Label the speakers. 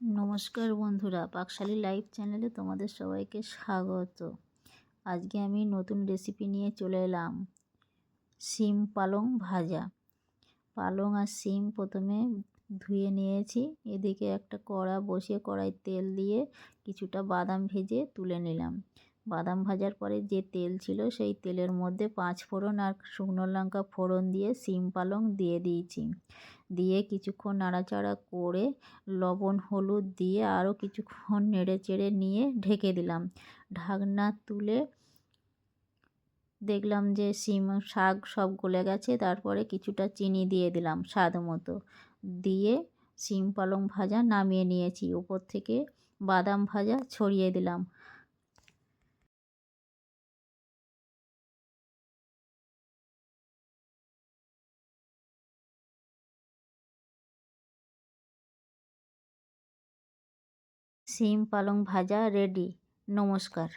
Speaker 1: নমস্কার বন্ধুরা, পাকশালী লাইভ চ্যানেলে তোমাদের সবাইকে স্বাগত। আজকে আমি নতুন রেসিপি নিয়ে চলে এলাম। শিম পালং ভাজা। পালং আর শিম প্রথমে ধুয়ে নিয়েছি। এদিকে একটা কড়া বসিয়ে কড়াই তেল দিয়ে কিছুটা বাদাম ভেজে তুলে নিলাম। বাদাম ভাজার পরে যে তেল ছিল সেই তেলের মধ্যে 5 ফোড়ন আর শুকনো লঙ্কা ফোড়ন দিয়ে শিম পালং দিয়ে দিয়েছি। দিয়ে কিছুক্ষণ নাড়াচাড়া করে লবণ হলুদ দিয়ে আরও কিছুক্ষণ নেড়ে চেড়ে নিয়ে ঢেকে দিলাম। ঢাকনা তুলে দেখলাম যে শিম শাক সব গলে গেছে। তারপরে কিছুটা চিনি দিয়ে দিলাম স্বাদ মতো, দিয়ে শিম পালং ভাজা নামিয়ে নিয়েছি। উপর থেকে বাদাম ভাজা ছড়িয়ে দিলাম। শিম পালং ভাজা রেডি। নমস্কার।